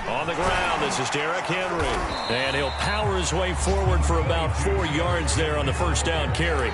On the ground, this is Derrick Henry. And he'll power his way forward for about 4 yards there on the first down carry.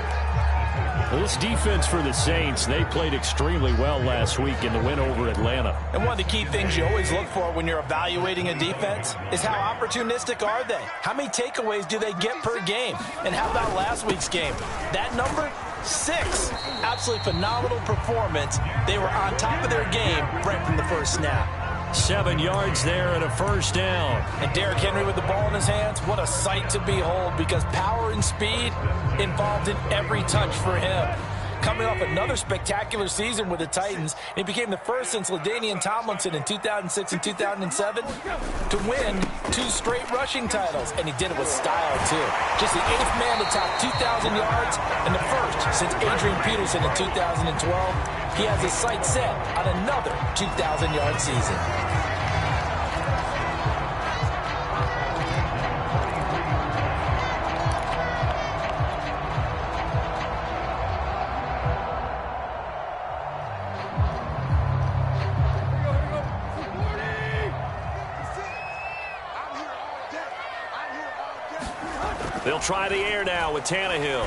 Well, this defense for the Saints, they played extremely well last week in the win over Atlanta. And one of the key things you always look for when you're evaluating a defense is how opportunistic are they? How many takeaways do they get per game? And how about last week's game? That number? 6. Absolutely phenomenal performance. They were on top of their game right from the first snap. 7 yards there and a first down. And Derrick Henry with the ball in his hands, what a sight to behold, because power and speed involved in every touch for him. Coming off another spectacular season with the Titans, he became the first since LaDainian Tomlinson in 2006 and 2007 to win 2 straight rushing titles, and he did it with style too. Just the 8th man to top 2,000 yards and the first since Adrian Peterson in 2012. He has his sights set on another 2,000-yard season. They'll try the air now with Tannehill.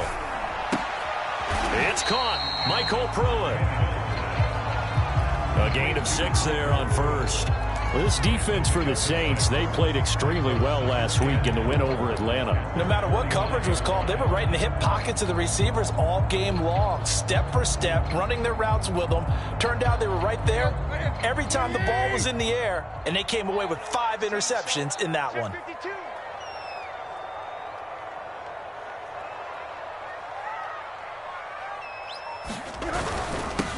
It's caught. Michael Pruitt. A gain of 6 there on first. Well, this defense for the Saints, they played extremely well last week in the win over Atlanta. No matter what coverage was called, they were right in the hip pockets of the receivers all game long, step for step, running their routes with them. Turned out they were right there every time the ball was in the air, and they came away with 5 interceptions in that one.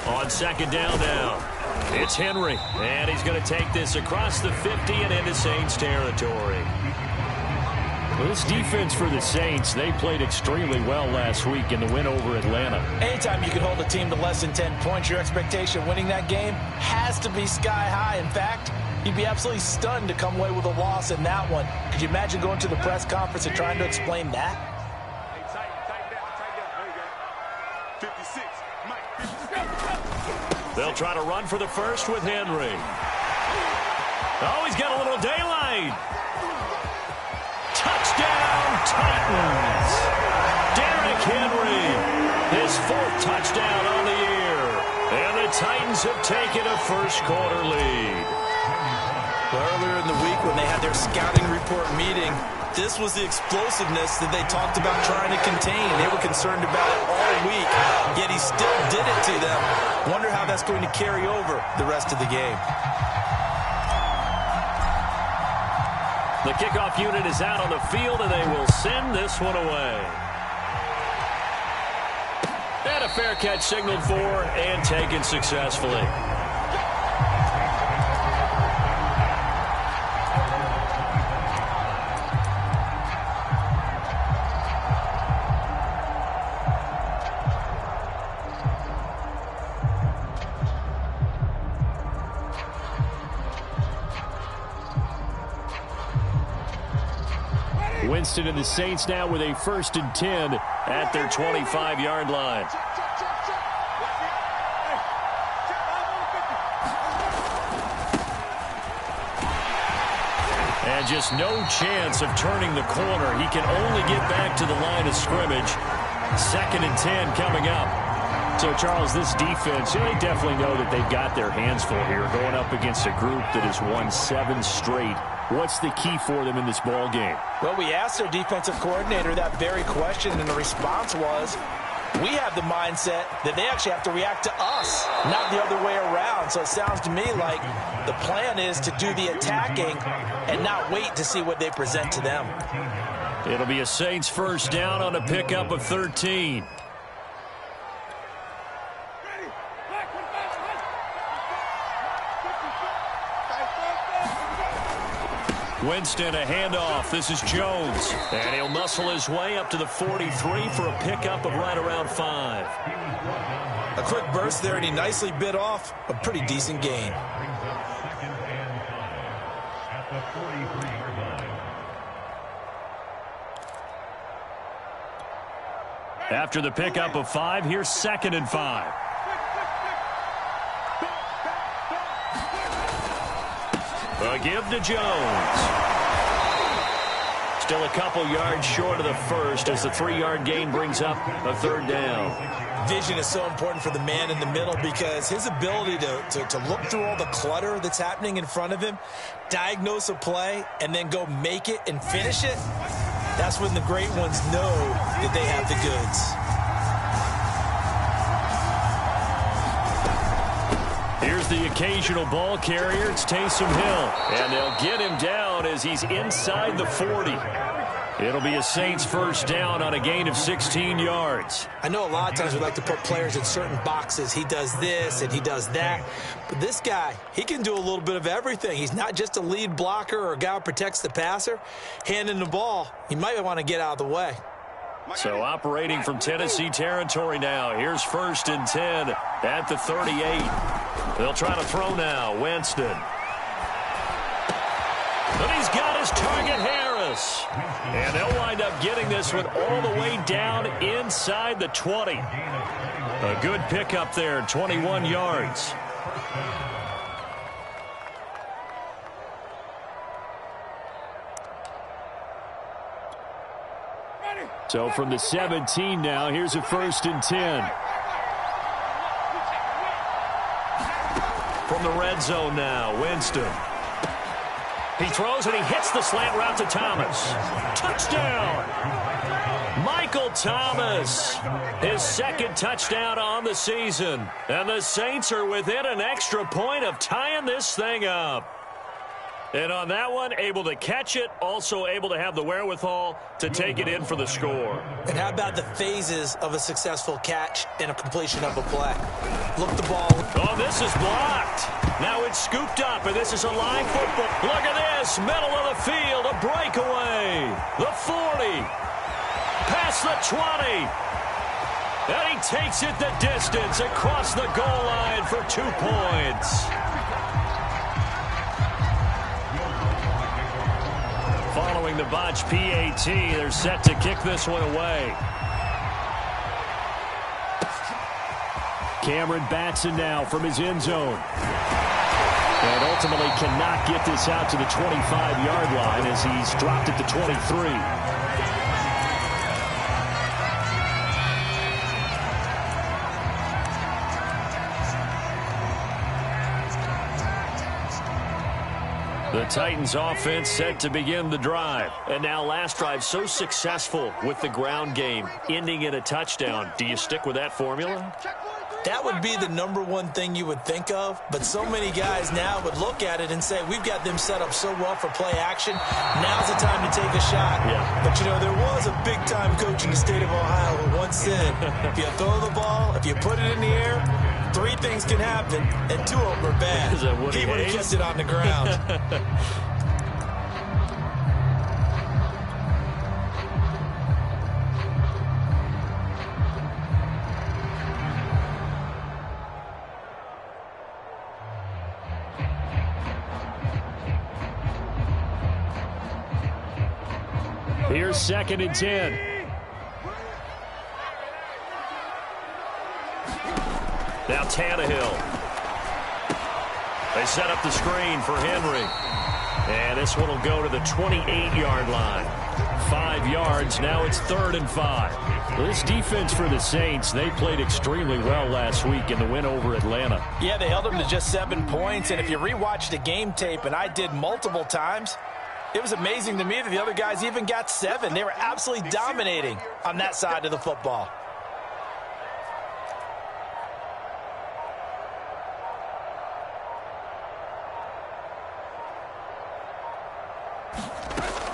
On second down now, it's Henry, and he's going to take this across the 50 and into Saints territory. Well, this defense for the Saints, they played extremely well last week in the win over Atlanta. Anytime you can hold a team to less than 10 points, your expectation of winning that game has to be sky high. In fact, you'd be absolutely stunned to come away with a loss in that one. Could you imagine going to the press conference and trying to explain that? They'll try to run for the first with Henry. Oh, he's got a little daylight. Touchdown, Titans. Derrick Henry, his 4th touchdown on the year. And the Titans have taken a first-quarter lead. Well, earlier in the week when they had their scouting report meeting, this was the explosiveness that they talked about trying to contain. They were concerned about it all week, yet he still did it to them. Wonder how that's going to carry over the rest of the game. The kickoff unit is out on the field, and they will send this one away. And a fair catch signaled for and taken successfully. Winston and the Saints now with a 1st and 10 at their 25-yard line. And just no chance of turning the corner. He can only get back to the line of scrimmage. 2nd and 10 coming up. So, Charles, this defense, they definitely know that they've got their hands full here, going up against a group that has won 7 straight. What's the key for them in this ball game? Well, we asked their defensive coordinator that very question, and the response was, we have the mindset that they actually have to react to us, not the other way around. So it sounds to me like the plan is to do the attacking and not wait to see what they present to them. It'll be a Saints first down on a pickup of 13. Winston, a handoff. This is Jones. And he'll muscle his way up to the 43 for a pickup of right around 5. A quick burst there, and he nicely bit off a pretty decent gain. After the pickup of 5, here's 2nd and 5. A give to Jones. Still a couple yards short of the first as the 3-yard gain brings up a third down. Vision is so important for the man in the middle because his ability to look through all the clutter that's happening in front of him, diagnose a play, and then go make it and finish it, that's when the great ones know that they have the goods. Here's the occasional ball carrier. It's Taysom Hill. And they'll get him down as he's inside the 40. It'll be a Saints first down on a gain of 16 yards. I know a lot of times we like to put players in certain boxes. He does this and he does that. But this guy, he can do a little bit of everything. He's not just a lead blocker or a guy who protects the passer. Handing the ball, he might want to get out of the way. So operating from Tennessee territory now. Here's 1st and 10 at the 38. They'll try to throw now. Winston. But he's got his target, Harris. And they'll wind up getting this one all the way down inside the 20. A good pickup there, 21 yards. So from the 17 now, here's a 1st and 10. From the red zone now, Winston. He throws and he hits the slant route to Thomas. Touchdown! Michael Thomas, his 2nd touchdown on the season. And the Saints are within an extra point of tying this thing up. And on that one, able to catch it, also able to have the wherewithal to take it in for the score. And how about the phases of a successful catch and a completion of a play? Look the ball. Oh, this is blocked. Now it's scooped up, and this is a live football. Look at this, middle of the field, a breakaway. The 40, past the 20. And he takes it the distance across the goal line for 2 points. Following the botch PAT, they're set to kick this one away. Cameron Batson now from his end zone. And ultimately cannot get this out to the 25-yard line as he's dropped at the 23. The Titans offense set to begin the drive. And now last drive so successful with the ground game, ending in a touchdown. Do you stick with that formula? That would be the #1 thing you would think of, but so many guys now would look at it and say, we've got them set up so well for play action. Now's the time to take a shot. Yeah. But, you know, there was a big-time coach in the state of Ohio who once said, if you throw the ball, if you put it in the air, 3 things can happen, and 2 of them are bad. He would have kept it on the ground. Here's 2nd and 10. Now Tannehill. They set up the screen for Henry. And this one will go to the 28-yard line. 5 yards. Now it's 3rd and 5. This defense for the Saints, they played extremely well last week in the win over Atlanta. Yeah, they held them to just 7 points. And if you rewatch the game tape, and I did multiple times, it was amazing to me that the other guys even got 7. They were absolutely dominating on that side of the football.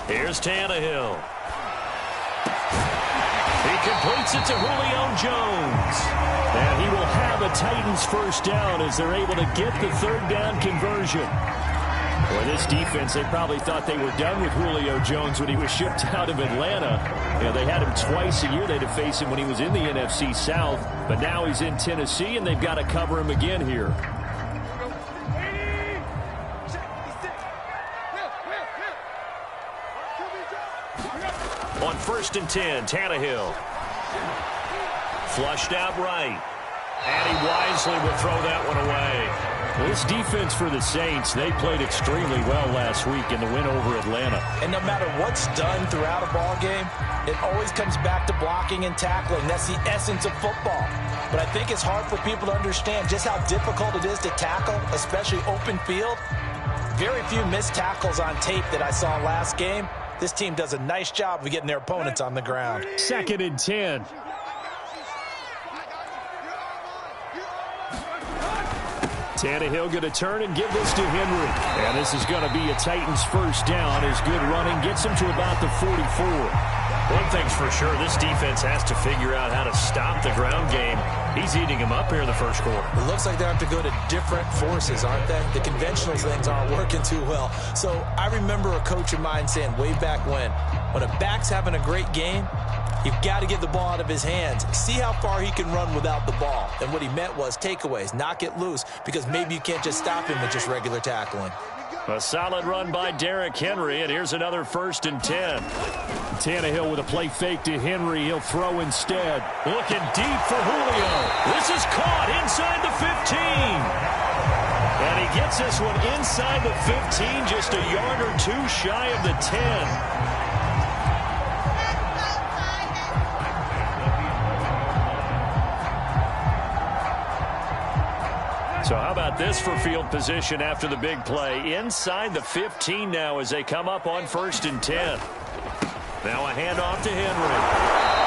Here's Tannehill. He completes it to Julio Jones. And he will have a Titans first down as they're able to get the 3rd down conversion. Boy, this defense, they probably thought they were done with Julio Jones when he was shipped out of Atlanta. You know, they had him twice a year. They had to face him when he was in the NFC South. But now he's in Tennessee, and they've got to cover him again here. On 1st and 10, Tannehill. Flushed out right. And he wisely will throw that one away. This defense for the Saints, they played extremely well last week in the win over Atlanta. And no matter what's done throughout a ball game, it always comes back to blocking and tackling. That's the essence of football. But I think it's hard for people to understand just how difficult it is to tackle, especially open field. Very few missed tackles on tape that I saw last game. This team does a nice job of getting their opponents on the ground. 2nd and 10. Tannehill going to turn and give this to Henry. And this is going to be a Titans first down as good running gets him to about the 44. One thing's for sure, this defense has to figure out how to stop the ground game. He's eating him up here in the first quarter. It looks like they have to go to different forces, aren't they? The conventional things aren't working too well. So I remember a coach of mine saying way back when a back's having a great game, you've got to get the ball out of his hands. See how far he can run without the ball. And what he meant was takeaways, knock it loose, because maybe you can't just stop him with just regular tackling. A solid run by Derrick Henry, and here's another 1st and 10. Tannehill with a play fake to Henry. He'll throw instead. Looking deep for Julio. This is caught inside the 15. And he gets this one inside the 15, just a yard or two shy of the 10. So how about this for field position after the big play? Inside the 15 now as they come up on 1st and 10. Now a handoff to Henry.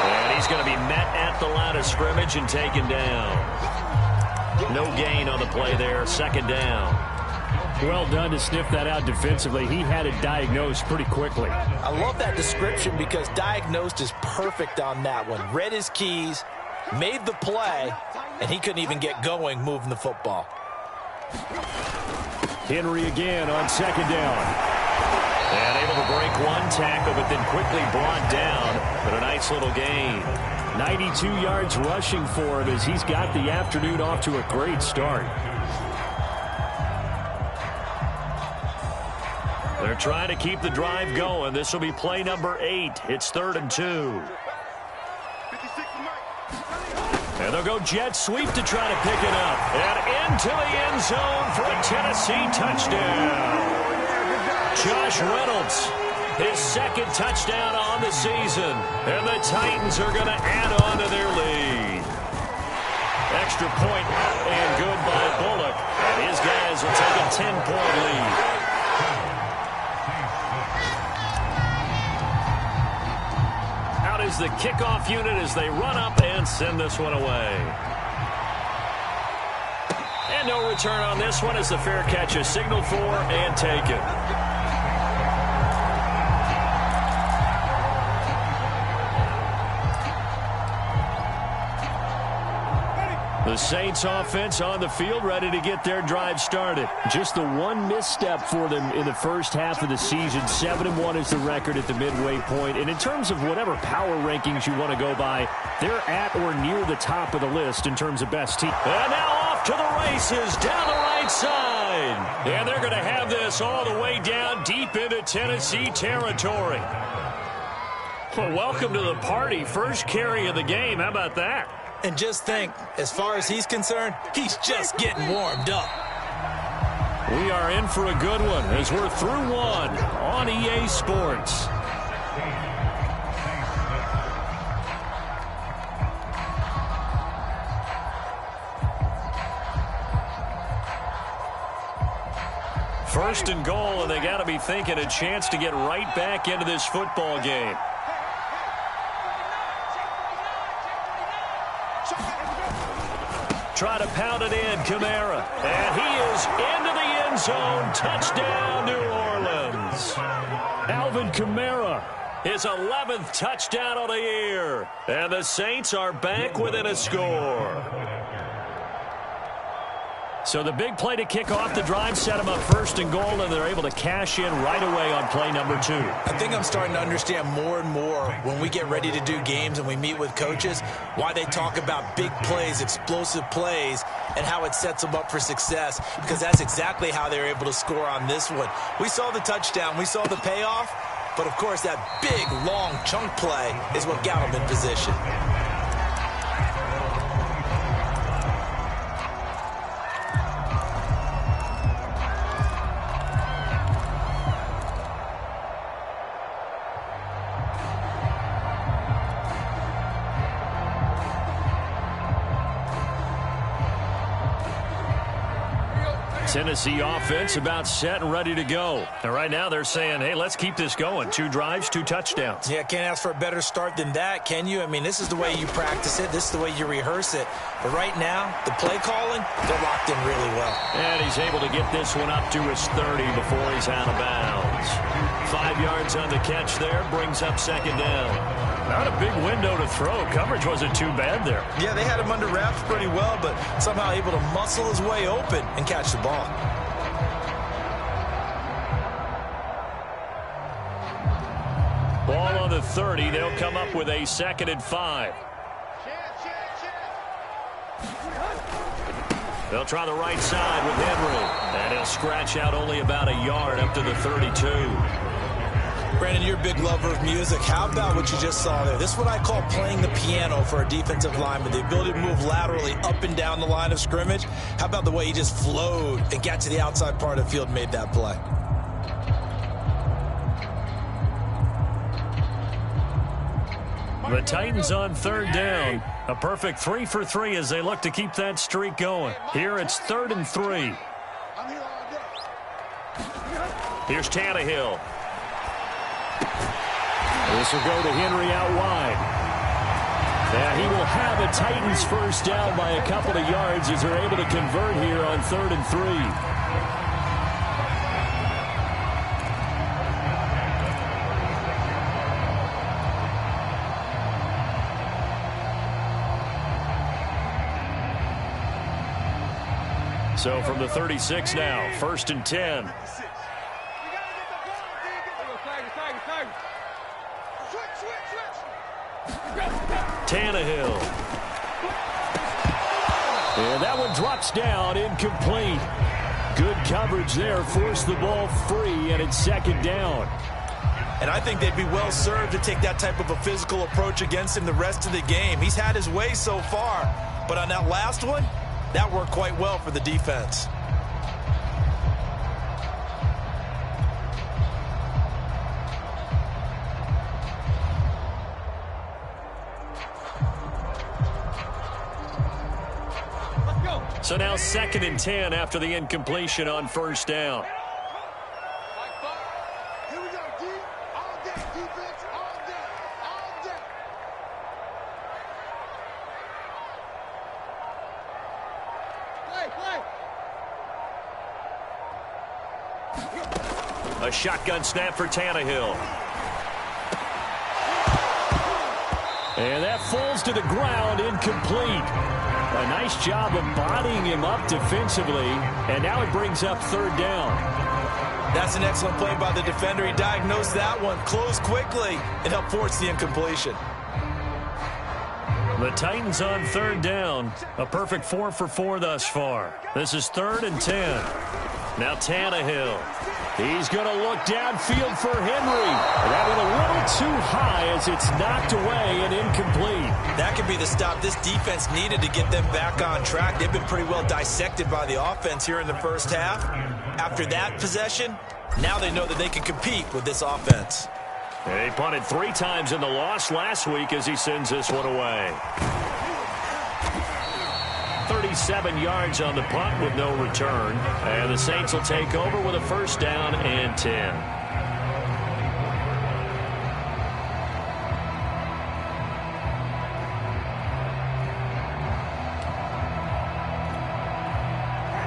And he's going to be met at the line of scrimmage and taken down. No gain on the play there. 2nd down. Well done to sniff that out defensively. He had it diagnosed pretty quickly. I love that description because diagnosed is perfect on that one. Read his keys, made the play, and he couldn't even get going moving the football. Henry again on 2nd down. And able to break one tackle, but then quickly brought down. But a nice little gain. 92 yards rushing for him as he's got the afternoon off to a great start. They're trying to keep the drive going. This will be play number 8. It's 3rd and 2. And they'll go jet sweep to try to pick it up. And into the end zone for a Tennessee touchdown. Josh Reynolds, his 2nd touchdown on the season. And the Titans are going to add on to their lead. Extra point and good by Bullock. And his guys will take a 10-point lead. Out is the kickoff unit as they run up and send this one away. And no return on this one as the fair catch is signaled for and taken. The Saints offense on the field ready to get their drive started. Just the one misstep for them in the first half of the season. 7-1 is the record at the midway point. And in terms of whatever power rankings you want to go by, they're at or near the top of the list in terms of best team. And now off to the races down the right side. And they're going to have this all the way down deep into Tennessee territory. Well, welcome to the party. First carry of the game. How about that? And just think, as far as he's concerned, he's just getting warmed up. We are in for a good one as we're through one on EA Sports. First and goal, and they got to be thinking a chance to get right back into this football game. Try to pound it in, Kamara. And he is into the end zone. Touchdown, New Orleans. Alvin Kamara, his 11th touchdown of the year. And the Saints are back within a score. So the big play to kick off the drive set them up first and goal, and they're able to cash in right away on play number 2. I think I'm starting to understand more and more when we get ready to do games and we meet with coaches why they talk about big plays, explosive plays, and how it sets them up for success, because that's exactly how they're able to score on this one. We saw the touchdown. We saw the payoff. But, of course, that big, long chunk play is what got them in position. Tennessee offense about set and ready to go. And right now they're saying, hey, let's keep this going. 2 drives, 2 touchdowns. Yeah, can't ask for a better start than that, can you? I mean, this is the way you practice it. This is the way you rehearse it. But right now, the play calling, they're locked in really well. And he's able to get this one up to his 30 before he's out of bounds. 5 yards on the catch there, brings up second down. Not a big window to throw. Coverage wasn't too bad there. Yeah, they had him under wraps pretty well, but somehow able to muscle his way open and catch the ball. Ball on the 30. They'll come up with a 2nd and 5. They'll try the right side with Henry. And he'll scratch out only about a yard up to the 32. Brandon, you're a big lover of music. How about what you just saw there? This is what I call playing the piano for a defensive lineman. The ability to move laterally up and down the line of scrimmage. How about the way he just flowed and got to the outside part of the field and made that play? The Titans on 3rd down. A perfect 3 for 3 as they look to keep that streak going. Here it's 3rd and 3. Here's Tannehill. This will go to Henry out wide. Yeah, he will have a Titans first down by a couple of yards as they're able to convert here on 3rd and 3. So from the 36 now, 1st and 10. Tannehill. And that one drops down, incomplete. Good coverage there, forced the ball free, and it's 2nd down. And I think they'd be well served to take that type of a physical approach against him the rest of the game. He's had his way so far, but on that last one, that worked quite well for the defense. So now 2nd and 10 after the incompletion on 1st down. Here we go, D. All day, defense, all day, all day. Play. A shotgun snap for Tannehill. And that falls to the ground, incomplete. A nice job of bodying him up defensively, and now it brings up 3rd down. That's an excellent play by the defender. He diagnosed that one, closed quickly, and helped force the incompletion. The Titans on 3rd down. A perfect 4 for 4 thus far. This is 3rd and 10. Now Tannehill. He's going to look downfield for Henry. That went a little too high as it's knocked away and incomplete. That could be the stop this defense needed to get them back on track. They've been pretty well dissected by the offense here in the first half. After that possession, now they know that they can compete with this offense. He punted 3 times in the loss last week as he sends this one away. 37 yards on the punt with no return. And the Saints will take over with a 1st down and 10.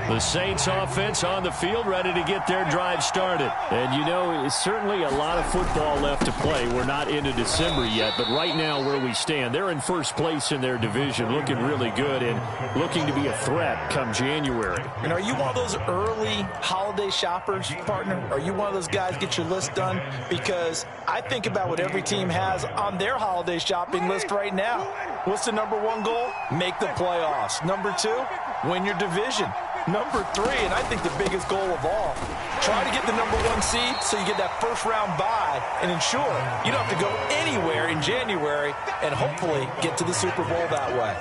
The Saints offense on the field ready to get their drive started. And you know, it's certainly a lot of football left to play. We're not into December yet, but right now where we stand, they're in first place in their division, looking really good and looking to be a threat come January. And are you one of those early holiday shoppers, partner? Are you one of those guys get your list done? Because I think about what every team has on their holiday shopping list right now. What's the #1 goal? Make the playoffs. #2, win your division. #3, and I think the biggest goal of all, try to get the #1 seed so you get that first-round bye and ensure you don't have to go anywhere in January and hopefully get to the Super Bowl that way.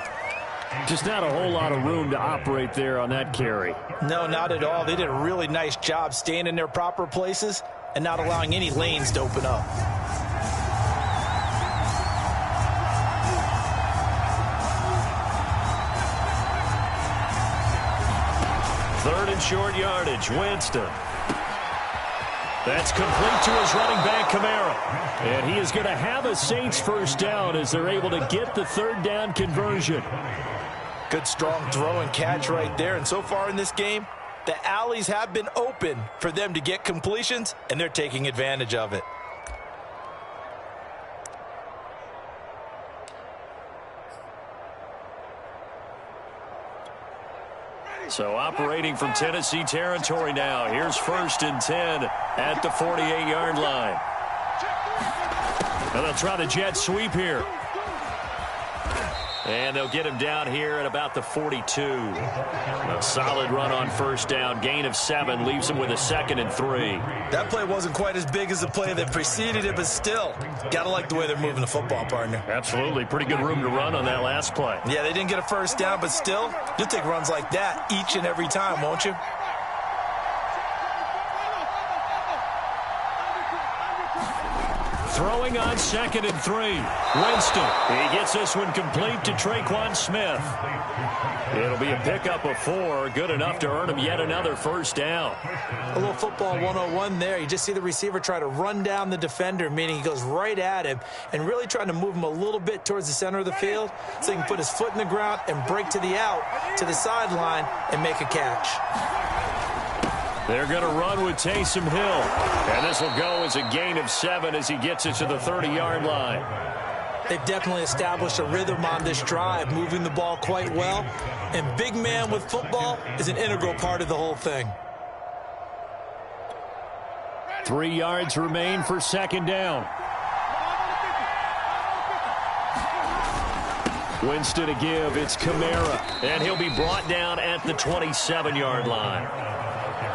Just not a whole lot of room to operate there on that carry. No, not at all. They did a really nice job staying in their proper places and not allowing any lanes to open up. Third and short yardage. Winston. That's complete to his running back, Kamara. And he is going to have a Saints first down as they're able to get the third down conversion. Good, strong throw and catch right there. And so far in this game, the alleys have been open for them to get completions, and they're taking advantage of it. So operating from Tennessee territory now. Here's 1st and 10 at the 48-yard line. And they'll try the jet sweep here. And they'll get him down here at about the 42. A solid run on first down. Gain of 7 leaves him with a 2nd and 3. That play wasn't quite as big as the play that preceded it, but still, got to like the way they're moving the football, partner. Absolutely. Pretty good room to run on that last play. Yeah, they didn't get a first down, but still, you'll take runs like that each and every time, won't you? Throwing on 2nd and 3. Winston. He gets this one complete to Traquan Smith. It'll be a pickup of 4. Good enough to earn him yet another first down. A little football 101 there. You just see the receiver try to run down the defender, meaning he goes right at him and really trying to move him a little bit towards the center of the field so he can put his foot in the ground and break to the out, to the sideline, and make a catch. They're going to run with Taysom Hill. And this will go as a gain of 7 as he gets it to the 30-yard line. They've definitely established a rhythm on this drive, moving the ball quite well. And big man with football is an integral part of the whole thing. 3 yards remain for 2nd down. Winston to give. It's Kamara. And he'll be brought down at the 27-yard line.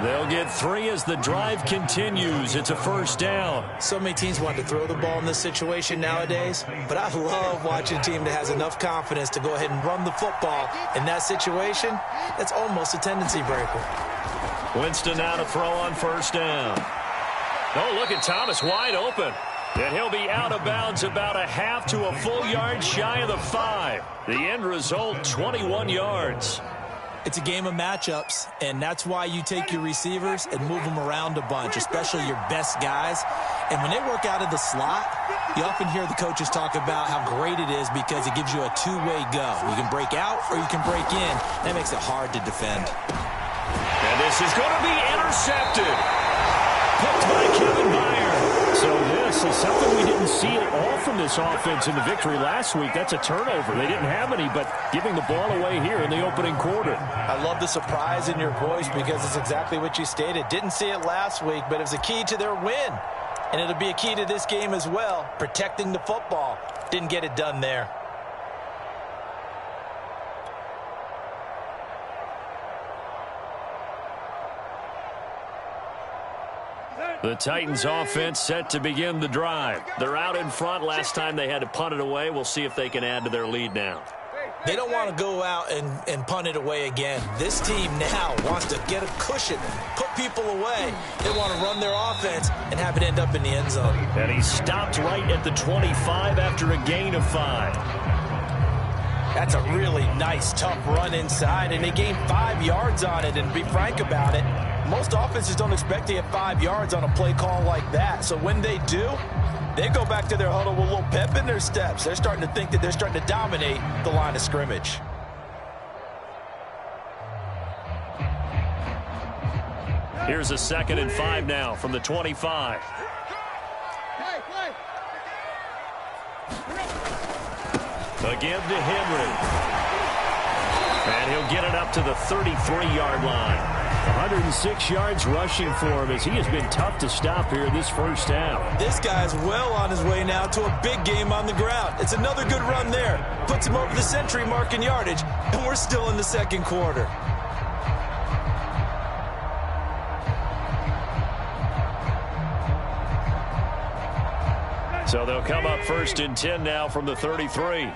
They'll get 3 as the drive continues. It's a first down. So many teams want to throw the ball in this situation nowadays, but I love watching a team that has enough confidence to go ahead and run the football. In that situation, that's almost a tendency breaker. Winston now to throw on first down. Oh, look at Thomas wide open. And he'll be out of bounds about a half to a full yard shy of the 5. The end result, 21 yards. It's a game of matchups, and that's why you take your receivers and move them around a bunch, especially your best guys. And when they work out of the slot, you often hear the coaches talk about how great it is because it gives you a two-way go. You can break out or you can break in. That makes it hard to defend. And this is going to be intercepted. Picked by Kevin Byard. So this is something we didn't see at all from this offense in the victory last week. That's a turnover. They didn't have any, but giving the ball away here in the opening quarter. I love the surprise in your voice because it's exactly what you stated. Didn't see it last week, but it was a key to their win. And it'll be a key to this game as well, protecting the football. Didn't get it done there. The Titans offense set to begin the drive. They're out in front. Last time they had to punt it away. We'll see if they can add to their lead now. They don't want to go out and punt it away again. This team now wants to get a cushion, put people away. They want to run their offense and have it end up in the end zone. And he stopped right at the 25 after a gain of 5. That's a really nice, tough run inside, and they gained 5 yards on it. And to be frank about it, most offenses don't expect to get 5 yards on a play call like that. So when they do, they go back to their huddle with a little pep in their steps. They're starting to think that they're starting to dominate the line of scrimmage. Here's a 2nd and 5 now from the 25. Again to Henry. And he'll get it up to the 33-yard line. 106 yards rushing for him as he has been tough to stop here this first half. This guy's well on his way now to a big game on the ground. It's another good run there. Puts him over the century mark in yardage, and we're still in the second quarter. So they'll come up 1st and 10 now from the 33.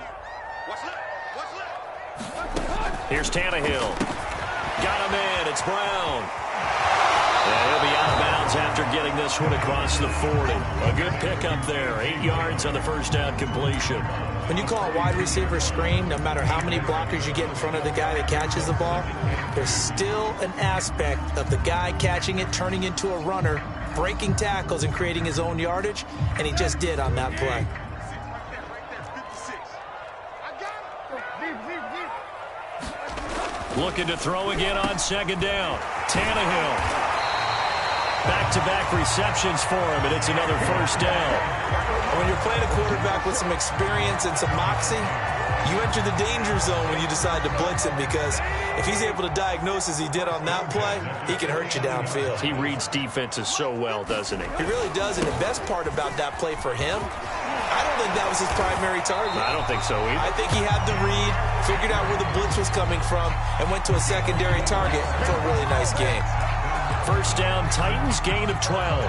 Here's Tannehill. Got him in. It's Brown. And he'll be out of bounds after getting this one across the 40. A good pickup there. 8 yards on the first down completion. When you call a wide receiver screen, no matter how many blockers you get in front of the guy that catches the ball, there's still an aspect of the guy catching it, turning into a runner, breaking tackles and creating his own yardage, and he just did on that play. Looking to throw again on second down. Tannehill. Back-to-back receptions for him, and it's another first down. When you're playing a quarterback with some experience and some moxie, you enter the danger zone when you decide to blitz him, because if he's able to diagnose as he did on that play, he can hurt you downfield. He reads defenses so well, doesn't he? He really does, and the best part about that play for him, I don't think that was his primary target. I don't think so either. I think he had the read, figured out where the blitz was coming from, and went to a secondary target for a really nice game. First down, Titans, gain of 12.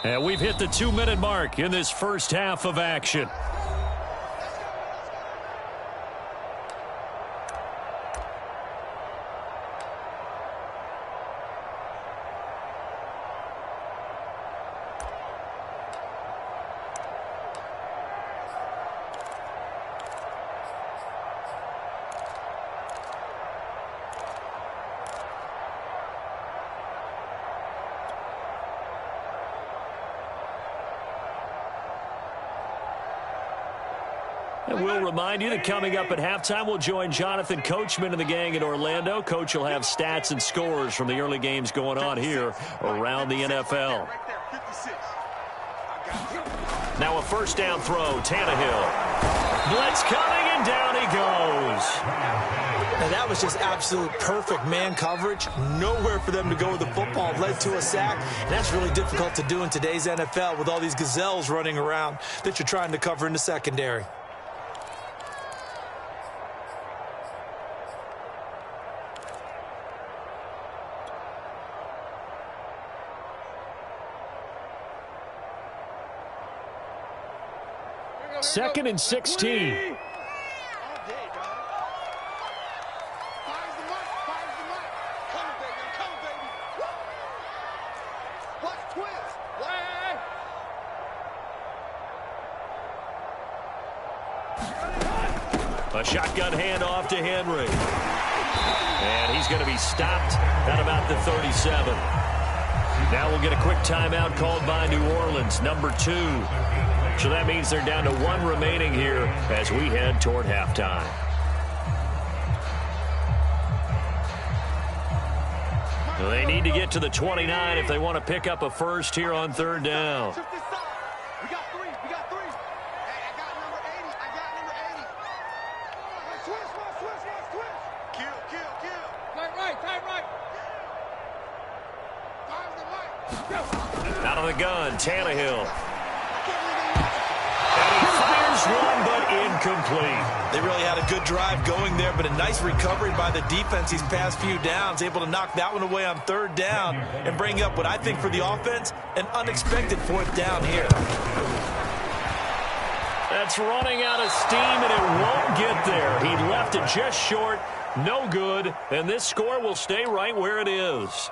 And we've hit the 2-minute mark in this first half of action. And we'll remind you that coming up at halftime, we'll join Jonathan Coachman and the gang in Orlando. Coach will have stats and scores from the early games going on here around the NFL. Now a first down throw, Tannehill. Blitz coming, and down he goes. Now that was just absolute perfect man coverage. Nowhere for them to go with the football. Led to a sack, and that's really difficult to do in today's NFL with all these gazelles running around that you're trying to cover in the secondary. Second and 16. A shotgun handoff to Henry. And he's going to be stopped at about the 37. Now we'll get a quick timeout called by New Orleans, number 2. So that means they're down to 1 remaining here as we head toward halftime. They need to get to the 29 if they want to pick up a first here on third down. We got three. Hey, I got number 80. Switch. Kill. Tight right. Out of the gun, Tannehill. And he fires one, but incomplete. They really had a good drive going there, but a nice recovery by the defense these past few downs, able to knock that one away on third down and bring up what I think for the offense, an unexpected fourth down here. That's running out of steam, and it won't get there. He left it just short, no good, and this score will stay right where it is.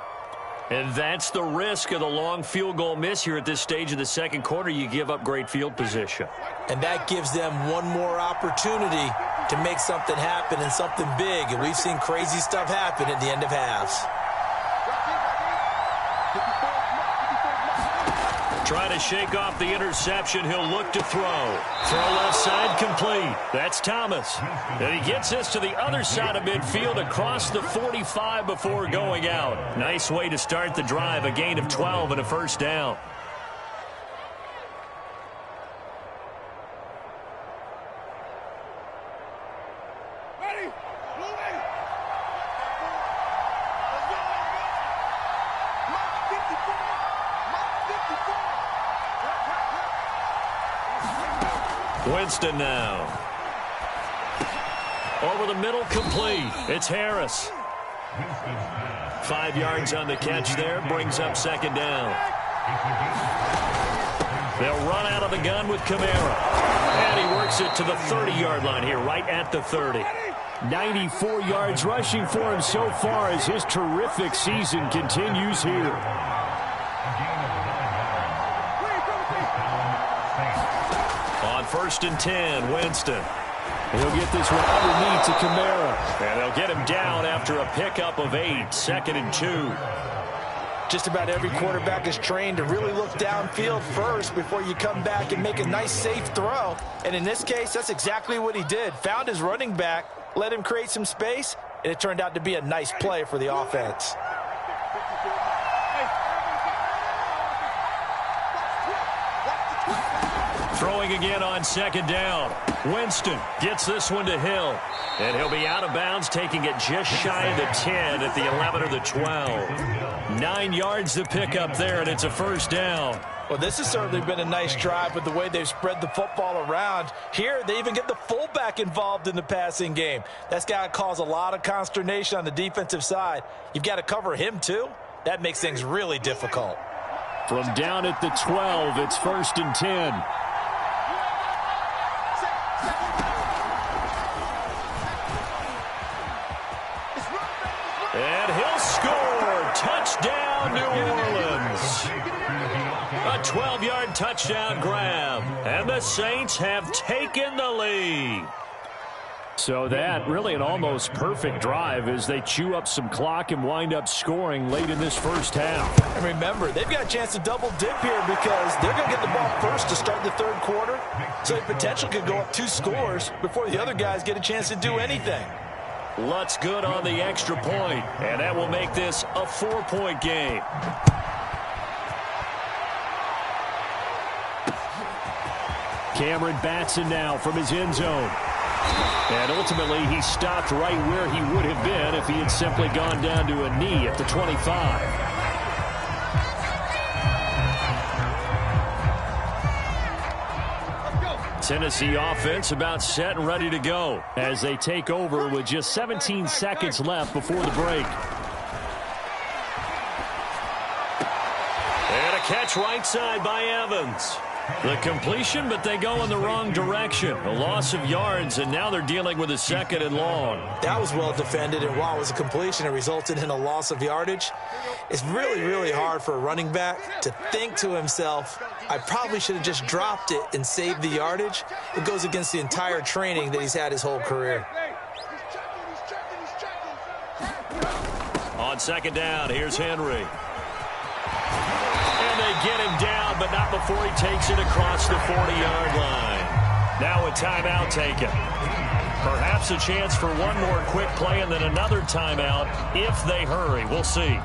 And that's the risk of the long field goal miss here at this stage of the second quarter. You give up great field position. And that gives them one more opportunity to make something happen and something big. And we've seen crazy stuff happen at the end of halves. Trying to shake off the interception. He'll look to throw. Throw left side complete. That's Thomas. And he gets this to the other side of midfield across the 45 before going out. Nice way to start the drive. A gain of 12 and a first down. Winston now. Over the middle, complete. It's Harris. 5 yards on the catch there, brings up second down. They'll run out of the gun with Kamara. And he works it to the 30-yard line here, right at the 30. 94 yards rushing for him so far as his terrific season continues here. On 1st and 10, Winston. He'll get this one underneath to Kamara. And they'll get him down after a pickup of 8, 2nd and 2. Just about every quarterback is trained to really look downfield first before you come back and make a nice, safe throw. And in this case, that's exactly what he did. Found his running back, let him create some space, and it turned out to be a nice play for the offense. Throwing again on 2nd down. Winston gets this one to Hill. And he'll be out of bounds, taking it just shy of the 10 at the 11 or the 12. 9 yards to pick up there, and it's a 1st down. Well, this has certainly been a nice drive with the way they've spread the football around. Here, they even get the fullback involved in the passing game. That's got to cause a lot of consternation on the defensive side. You've got to cover him, too. That makes things really difficult. From down at the 12, it's 1st and 10. And he'll score. Touchdown, New Orleans. A 12-yard touchdown grab. And the Saints have taken the lead. So that really an almost perfect drive as they chew up some clock and wind up scoring late in this first half. And remember, they've got a chance to double dip here because they're going to get the ball first to start the 3rd quarter. So they potentially could go up 2 scores before the other guys get a chance to do anything. Lutt's good on the extra point, and that will make this a 4-point game. Cameron Batson now from his end zone. And ultimately, he stopped right where he would have been if he had simply gone down to a knee at the 25. Tennessee offense about set and ready to go as they take over with just 17 seconds left before the break. And a catch right side by Evans. The completion, but they go in the wrong direction. A loss of yards, and now they're dealing with a 2nd and long. That was well defended, and while it was a completion, it resulted in a loss of yardage. It's really, really hard for a running back to think to himself, I probably should have just dropped it and saved the yardage. It goes against the entire training that he's had his whole career. On 2nd down, here's Henry. And they get him down, but not before he takes it across the 40-yard line. Now a timeout taken. Perhaps a chance for one more quick play and then another timeout if they hurry. We'll see.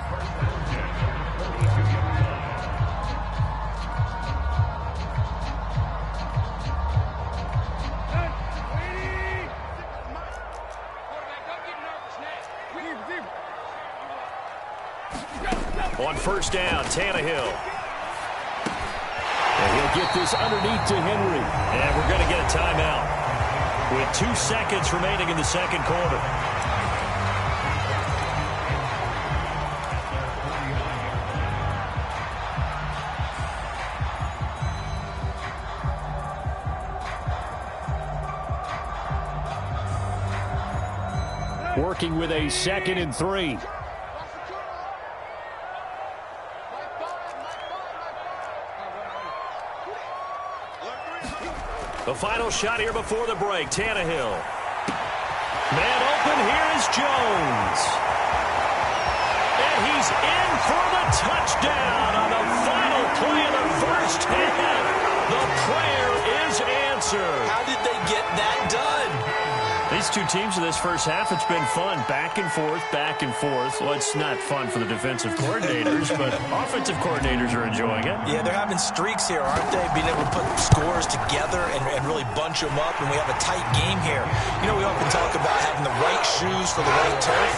On 1st down, Tannehill. And he'll get this underneath to Henry. And we're going to get a timeout with 2 seconds remaining in the 2nd quarter. Working with a 2nd and 3. The final shot here before the break. Tannehill. Man open. Here is Jones. And he's in for the touchdown on the final play of the first half. The prayer is answered. How did they get that done? These two teams in this first half, it's been fun. Back and forth, back and forth. Well, it's not fun for the defensive coordinators, but offensive coordinators are enjoying it. Yeah, they're having streaks here, aren't they? Being able to put scores together and really bunch them up, and we have a tight game here. You know, we often talk about having the right shoes for the right turf.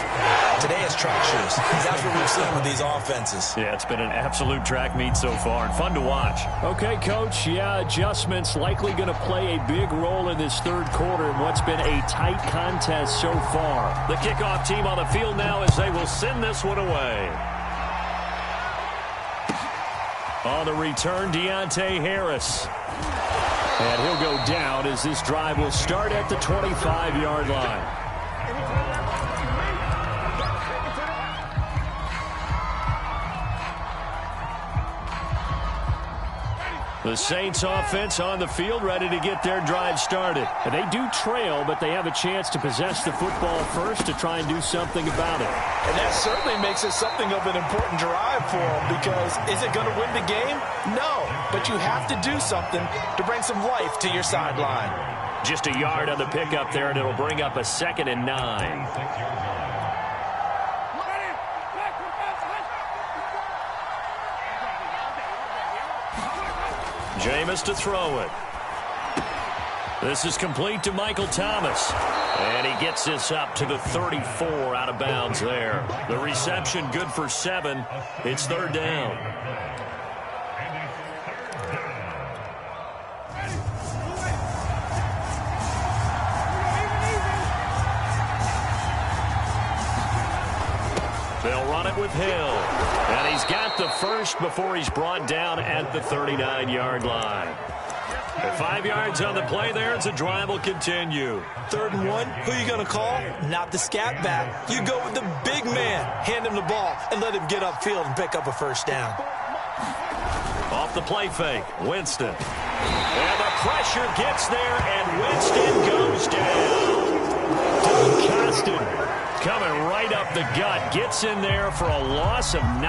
Today it's track shoes. That's what we've seen with these offenses. Yeah, it's been an absolute track meet so far, and fun to watch. Okay, Coach, yeah, adjustments likely going to play a big role in this 3rd quarter in what's been a tight tight contest so far. The kickoff team on the field now as they will send this one away. On the return, Deontay Harris. And he'll go down as this drive will start at the 25-yard line. The Saints offense on the field ready to get their drive started. And they do trail, but they have a chance to possess the football first to try and do something about it. And that certainly makes it something of an important drive for them, because is it going to win the game? No, but you have to do something to bring some life to your sideline. Just a yard on the pickup there, and it'll bring up a 2nd and 9. Jameis to throw it. This is complete to Michael Thomas. And he gets this up to the 34 out of bounds there. The reception good for 7. It's 3rd down. They'll run it with Hill. And he's got the first before he's brought down at the 39-yard line. And 5 yards on the play there as the drive will continue. 3rd and 1, who are you going to call? Not the scat back. You go with the big man. Hand him the ball and let him get upfield and pick up a 1st down. Off the play fake, Winston. And the pressure gets there, and Winston goes down. Costin coming right up the gut. Gets in there for a loss of 9.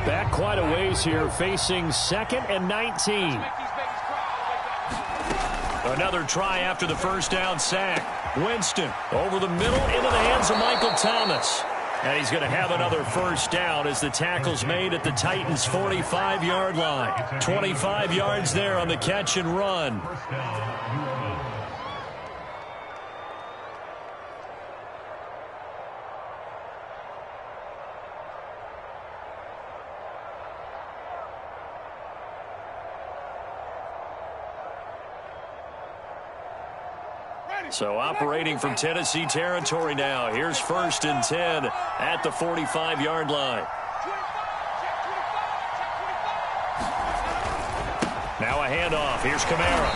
Back quite a ways here, facing 2nd and 19. Another try after the 1st down sack. Winston over the middle into the hands of Michael Thomas. And he's going to have another 1st down as the tackle's made at the Titans' 45-yard line. 25 yards there on the catch and run. So operating from Tennessee territory now. Here's 1st and 10 at the 45-yard line. Now a handoff. Here's Kamara.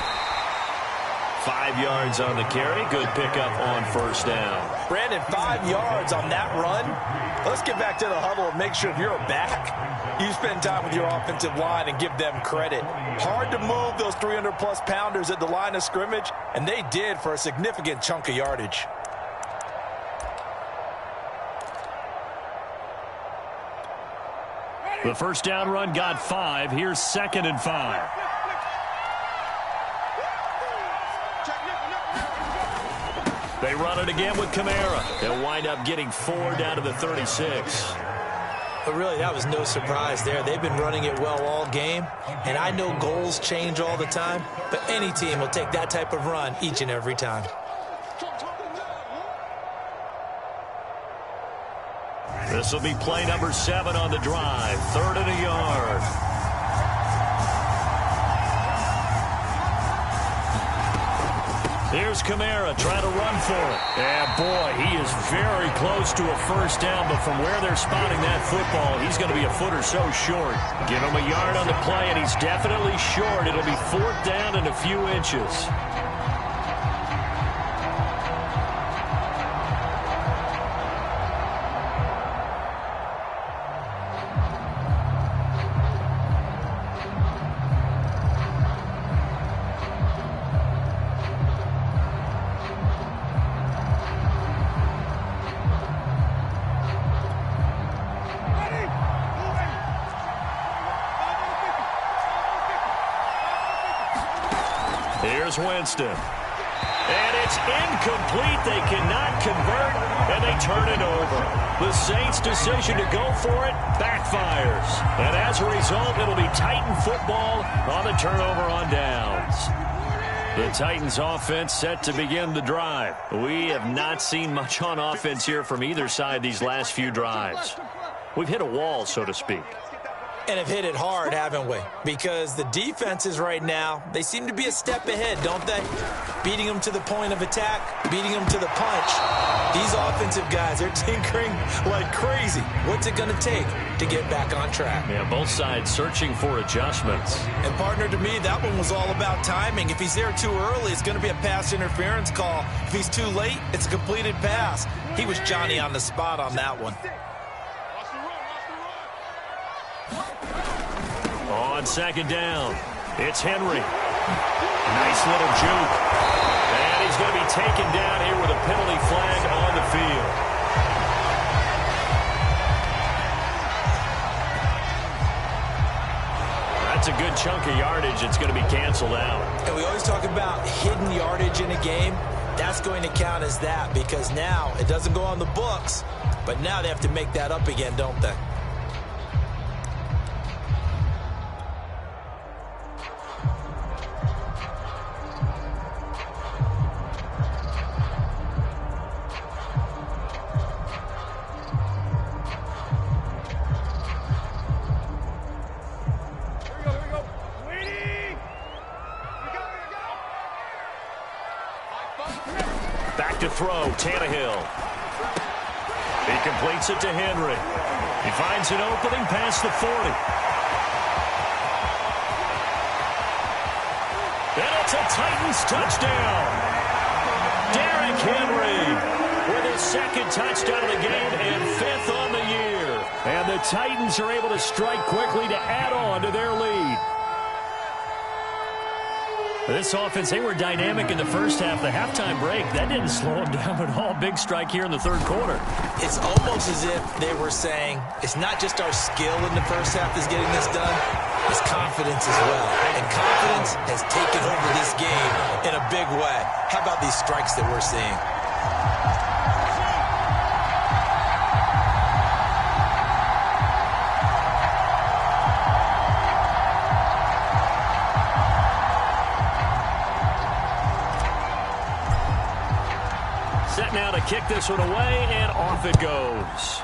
5 yards on the carry. Good pickup on 1st down. Brandon, 5 yards on that run. Let's get back to the huddle and make sure if you're a back, you spend time with your offensive line and give them credit. Hard to move those 300-plus pounders at the line of scrimmage, and they did for a significant chunk of yardage. The 1st down run got 5. Here's 2nd and 5. They run it again with Kamara. They'll wind up getting 4 down to the 36. But really, that was no surprise there. They've been running it well all game, and I know goals change all the time, but any team will take that type of run each and every time. This will be play number 7 on the drive. 3rd and a yard. Here's Kamara trying to run for it. And, boy, he is very close to a 1st down, but from where they're spotting that football, he's going to be a foot or so short. Give him a yard on the play, and he's definitely short. It'll be 4th down and a few inches. Here's Winston. And it's incomplete. They cannot convert, and they turn it over. The Saints' decision to go for it backfires. And as a result, it'll be Titan football on the turnover on downs. The Titans offense set to begin the drive. We have not seen much on offense here from either side these last few drives. We've hit a wall, so to speak. And have hit it hard, haven't we? Because the defenses right now, they seem to be a step ahead, don't they? Beating them to the point of attack, beating them to the punch. These offensive guys, they're tinkering like crazy. What's it going to take to get back on track? Yeah, both sides searching for adjustments. And partner, to me, that one was all about timing. If he's there too early, it's going to be a pass interference call. If he's too late, it's a completed pass. He was Johnny on the spot on that one. On second down, it's Henry. Nice little juke. And he's going to be taken down here with a penalty flag on the field. That's a good chunk of yardage. It's going to be canceled out. And we always talk about hidden yardage in a game. That's going to count as that because now it doesn't go on the books, but now they have to make that up again, don't they? Back to throw, Tannehill. He completes it to Henry. He finds an opening past the 40. And it's a Titans touchdown. Derrick Henry with his second touchdown of the game and fifth on the year. And the Titans are able to strike quickly to add on to their lead. This offense, they were dynamic in the first half. The halftime break, that didn't slow them down at all. Big strike here in the third quarter. It's almost as if they were saying, it's not just our skill in the first half that's getting this done, it's confidence as well. And confidence has taken over this game in a big way. How about these strikes that we're seeing? Set now to kick this one away, and off it goes.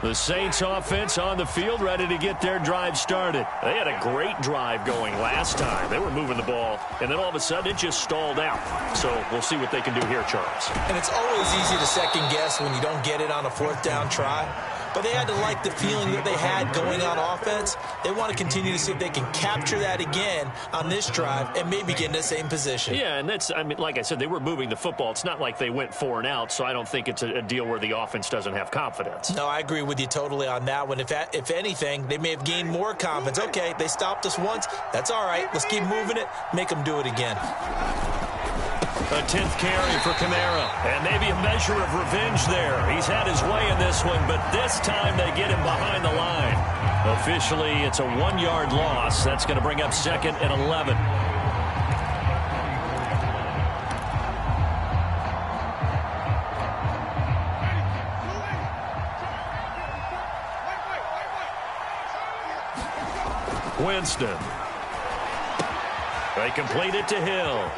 The Saints offense on the field, ready to get their drive started. They had a great drive going last time. They were moving the ball, and then all of a sudden it just stalled out. So we'll see what they can do here, Charles. And it's always easy to second guess when you don't get it on a fourth down try. But they had to like the feeling that they had going on offense. They want to continue to see if they can capture that again on this drive and maybe get in the same position. Yeah, and that's, I mean, like I said, they were moving the football. It's not like they went 4 and out, so I don't think it's a deal where the offense doesn't have confidence. No, I agree with you totally on that one. If anything, they may have gained more confidence. Okay, they stopped us once. That's all right. Let's keep moving it. Make them do it again. A 10th carry for Kamara, and maybe a measure of revenge there. He's had his way in this one, but this time they get him behind the line. Officially, it's a 1-yard loss. That's going to bring up 2nd and 11. Winston. They complete it to Hill.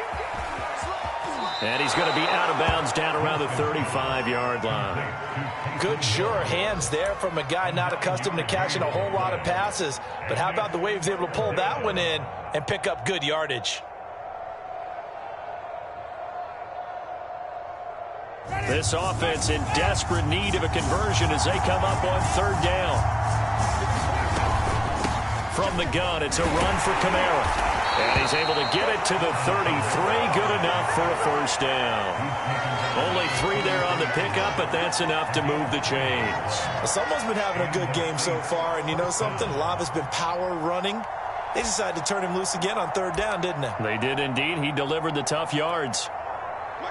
And he's going to be out of bounds down around the 35-yard line. Good, sure hands there from a guy not accustomed to catching a whole lot of passes. But how about the way he was able to pull that one in and pick up good yardage? This offense in desperate need of a conversion as they come up on 3rd down. from the gun. It's a run for Kamara. And he's able to get it to the 33. Good enough for a first down. Only 3 there on the pickup, but that's enough to move the chains. Someone's been having a good game so far, and you know something? A lot has been power running. They decided to turn him loose again on 3rd down, didn't they? They did indeed. He delivered the tough yards.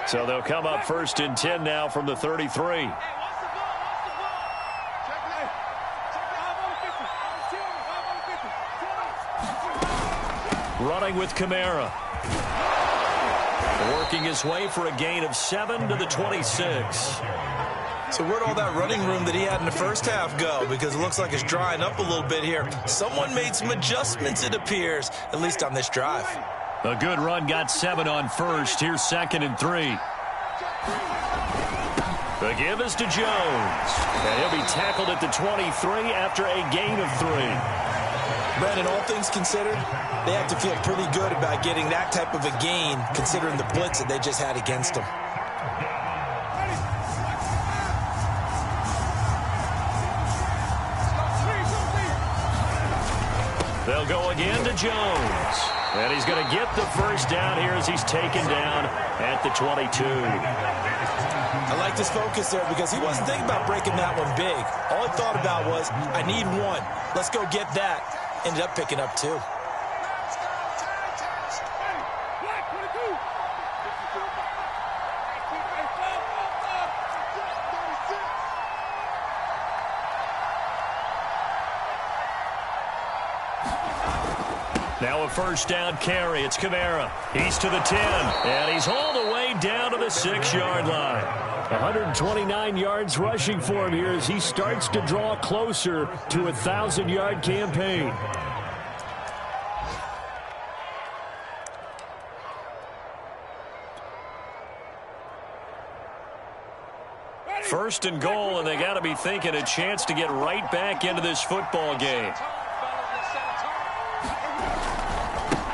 So they'll come up 1st and 10 now from the 33. Running with Kamara. Working his way for a gain of 7 to the 26. So where'd all that running room that he had in the first half go? Because it looks like it's drying up a little bit here. Someone made some adjustments, it appears, at least on this drive. A good run got 7 on first. Here's 2nd and 3. The give is to Jones. And he'll be tackled at the 23 after a gain of 3. Brandon, all things considered, they have to feel pretty good about getting that type of a gain, considering the blitz that they just had against them. They'll go again to Jones. And he's going to get the first down here as he's taken down at the 22. I liked his focus there because he wasn't thinking about breaking that one big. All he thought about was, I need 1. Let's go get that. Ended up picking up 2. Now a first down carry. It's Kamara. He's to the 10. And he's all the way down to the 6-yard line. 129 yards rushing for him here as he starts to draw closer to a 1,000-yard campaign. First and goal, and they got to be thinking a chance to get right back into this football game.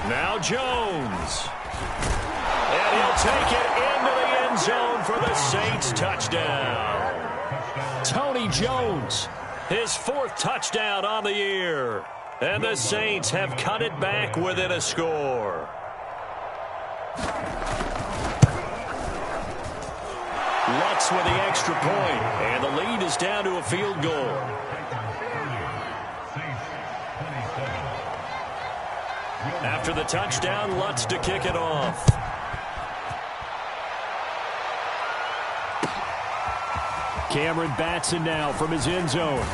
Now Jones. And he'll take it into the end zone for the Saints touchdown. Tony Jones, his 4th touchdown on the year. And the Saints have cut it back within a score. Lutz with the extra point, and the lead is down to a field goal. After the touchdown, Lutz to kick it off. Cameron Batson now from his end zone.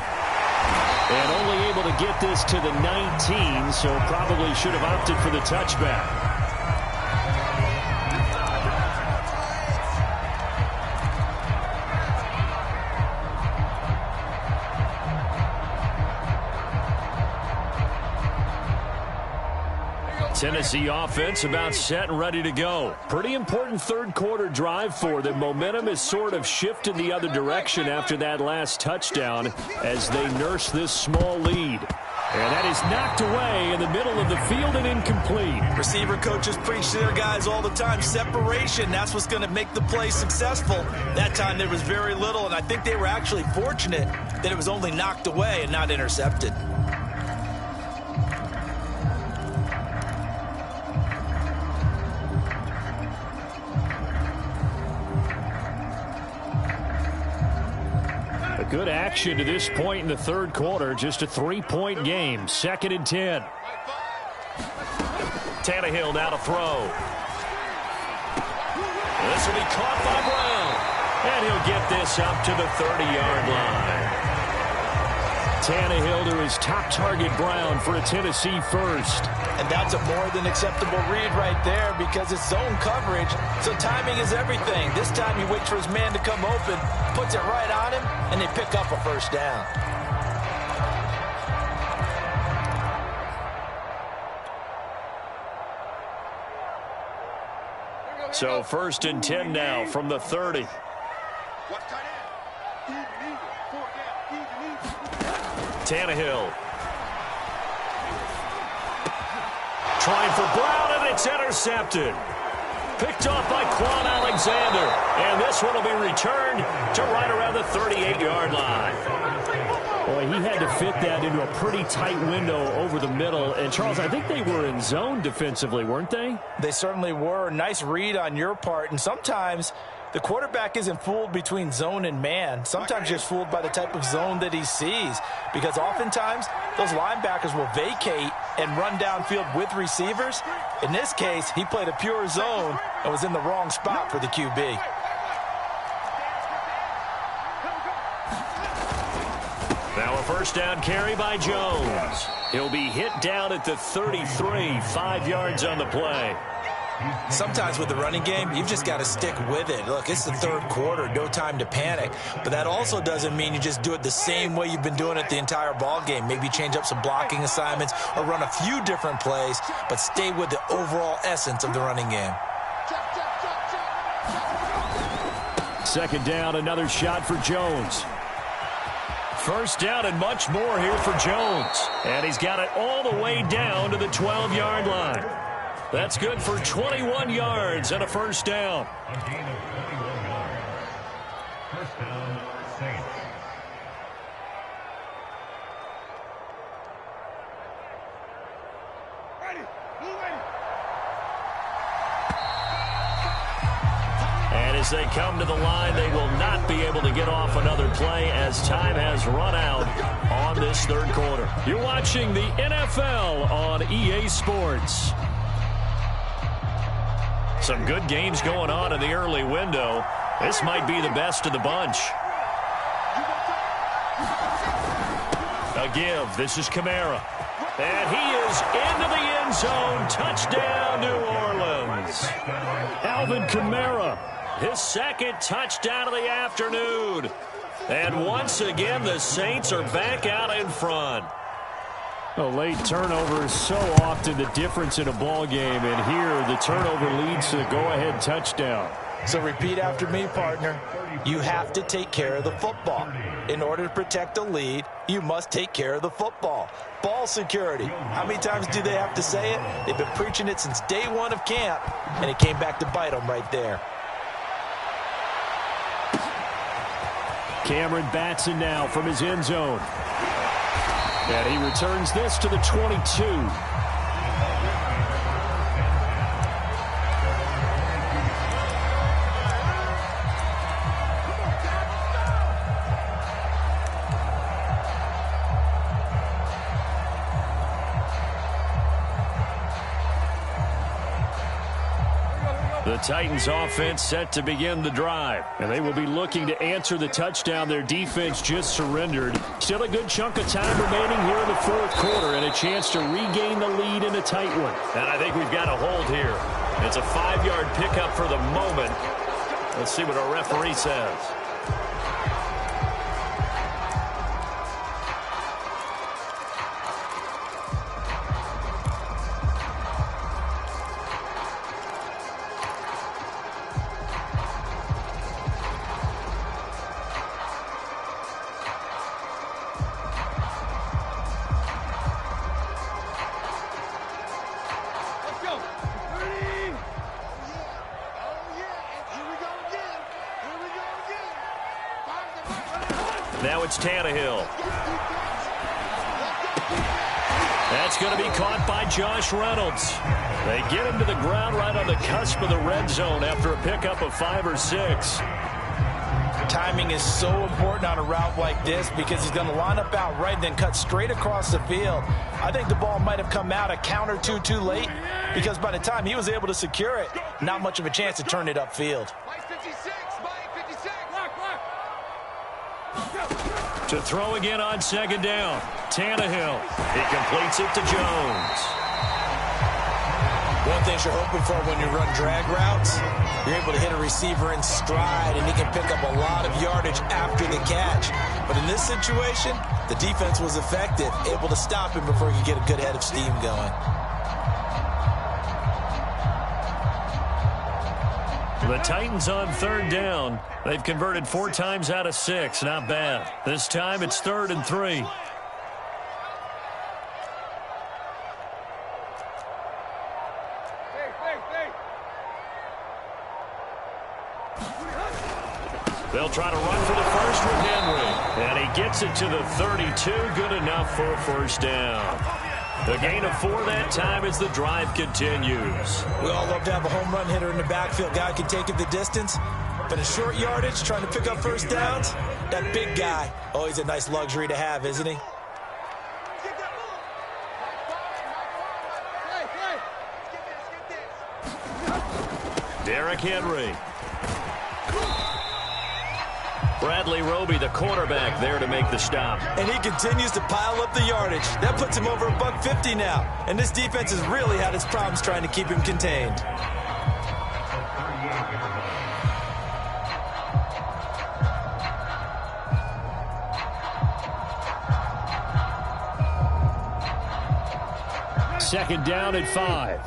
And only able to get this to the 19, so probably should have opted for the touchback. Tennessee offense about set and ready to go. Pretty important 3rd quarter drive for them. Momentum has sort of shifted the other direction after that last touchdown as they nurse this small lead. And that is knocked away in the middle of the field and incomplete. Receiver coaches preach to their guys all the time. Separation, that's what's going to make the play successful. That time there was very little, and I think they were actually fortunate that it was only knocked away and not intercepted. Good action to this point in the 3rd quarter. Just a 3-point game. 2nd and 10. Tannehill now to throw. This will be caught by Brown. And he'll get this up to the 30-yard line. Tannehill to his top target, Brown, for a Tennessee first. And that's a more than acceptable read right there because it's zone coverage, so timing is everything. This time he waits for his man to come open, puts it right on him, and they pick up a first down. So 1st and 10 now from the 30. Tannehill. Trying for Brown, and it's intercepted. Picked off by Quan Alexander. And this one will be returned to right around the 38-yard line. Boy, he had to fit that into a pretty tight window over the middle. And, Charles, I think they were in zone defensively, weren't they? They certainly were. Nice read on your part. And sometimes the quarterback isn't fooled between zone and man. Sometimes you're fooled by the type of zone that he sees. Because oftentimes, those linebackers will vacate and run downfield with receivers. In this case, he played a pure zone and was in the wrong spot for the QB. Now a first down carry by Jones. He'll be hit down at the 33, 5 yards on the play. Sometimes with the running game, you've just got to stick with it. Look, it's the third quarter, no time to panic. But that also doesn't mean you just do it the same way you've been doing it the entire ball game. Maybe change up some blocking assignments or run a few different plays, but stay with the overall essence of the running game. Second down, another shot for Jones. First down and much more here for Jones. And he's got it all the way down to the 12-yard line. That's good for 21 yards and a first down. First down, Saints. Ready. And as they come to the line, they will not be able to get off another play as time has run out on this third quarter. You're watching the NFL on EA Sports. Some good games going on in the early window. This might be the best of the bunch. A give. This is Kamara. And he is into the end zone. Touchdown, New Orleans. Alvin Kamara, his second touchdown of the afternoon. And once again, the Saints are back out in front. A late turnover is so often the difference in a ball game, and here the turnover leads to the go-ahead touchdown. So repeat after me, partner. You have to take care of the football. In order to protect a lead, you must take care of the football. Ball security. How many times do they have to say it? They've been preaching it since day one of camp, and it came back to bite them right there. Cameron Batson now from his end zone. And he returns this to the 22. The Titans offense set to begin the drive, and they will be looking to answer the touchdown their defense just surrendered. Still a good chunk of time remaining here in the fourth quarter and a chance to regain the lead in a tight one. And I think we've got a hold here. It's a 5-yard pickup for the moment. Let's see what our referee says. Now it's Tannehill. That's going to be caught by Josh Reynolds. They get him to the ground right on the cusp of the red zone after a pickup of 5 or 6. Timing is so important on a route like this because he's going to line up out right and then cut straight across the field. I think the ball might have come out a count or two too late because by the time he was able to secure it, not much of a chance to turn it upfield. To throw again on second down. Tannehill. He completes it to Jones. One thing you're hoping for when you run drag routes, you're able to hit a receiver in stride, and he can pick up a lot of yardage after the catch. But in this situation, the defense was effective, able to stop him before he could get a good head of steam going. The Titans on third down. They've converted 4 times out of 6. Not bad. This time it's 3rd and 3. They'll try to run for the first with Henry. And he gets it to the 32. Good enough for a first down. A gain of 4 that time as the drive continues. We all love to have a home run hitter in the backfield. Guy can take it the distance. But in short yardage, trying to pick up first downs, that big guy, always a nice luxury to have, isn't he? Derrick Henry. Bradley Roby, the cornerback, there to make the stop. And he continues to pile up the yardage. That puts him over $150 now. And this defense has really had its problems trying to keep him contained. Second down at 5.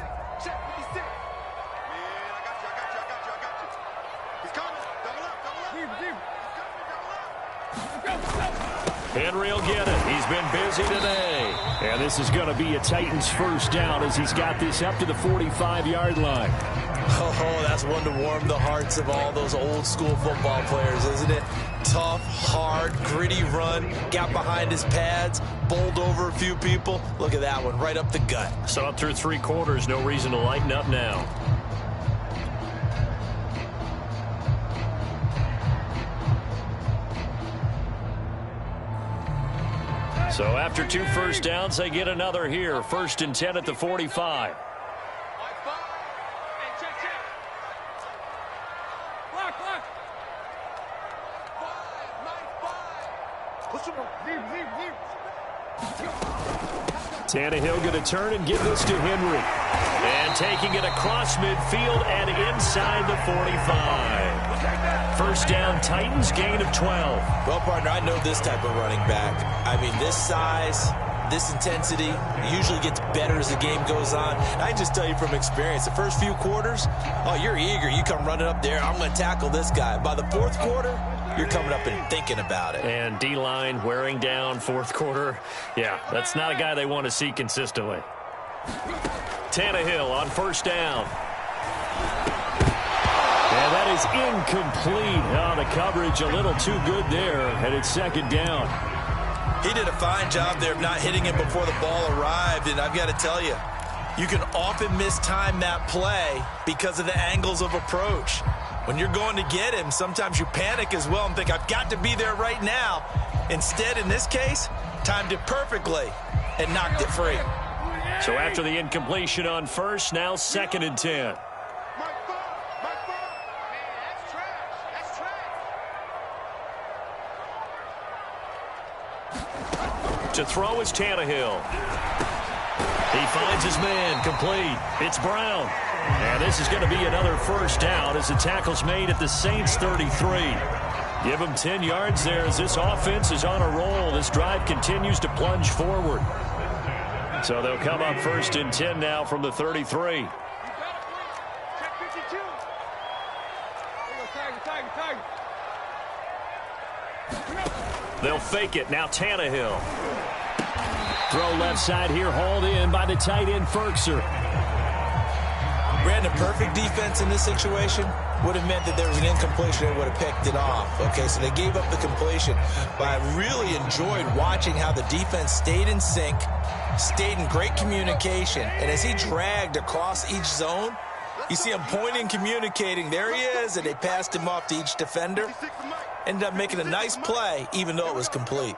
Henry will get it. He's been busy today. And this is going to be a Titans first down as he's got this up to the 45-yard line. Oh, that's one to warm the hearts of all those old school football players, isn't it? Tough, hard, gritty run. Got behind his pads, bowled over a few people. Look at that one, right up the gut. So up through 3 quarters, no reason to lighten up now. So after 2 first downs, they get another here. 1st and 10 at the 45. Tannehill going to turn and give this to Henry. And taking it across midfield and inside the 45. First down, Titans, gain of 12. Well, partner, I know this type of running back. I mean, this size, this intensity usually gets better as the game goes on. I can just tell you from experience, the first few quarters, oh, you're eager. You come running up there, I'm going to tackle this guy. By the 4th quarter, you're coming up and thinking about it. And D-line wearing down 4th quarter. Yeah, that's not a guy they want to see consistently. Tannehill on first down. And that is incomplete. Oh, the coverage a little too good there, and it's 2nd down. He did a fine job there of not hitting him before the ball arrived, and I've got to tell you, you can often mistime that play because of the angles of approach. When you're going to get him, sometimes you panic as well and think, I've got to be there right now. Instead, in this case, timed it perfectly and knocked it free. So after the incompletion on first, now 2nd and 10. To throw is Tannehill. He finds his man, complete. It's Brown. And this is going to be another first down as the tackle's made at the Saints 33. Give him 10 yards there as this offense is on a roll. This drive continues to plunge forward. So they'll come up 1st and 10 now from the 33. They'll fake it. Now Tannehill. Throw left side here, hauled in by the tight end, Ferkser. Brandon, perfect defense in this situation would have meant that there was an incompletion. They would have picked it off. Okay, so they gave up the completion. But I really enjoyed watching how the defense stayed in sync, stayed in great communication. And as he dragged across each zone, you see him pointing, communicating. There he is, and they passed him off to each defender. Ended up making a nice play, even though it was complete.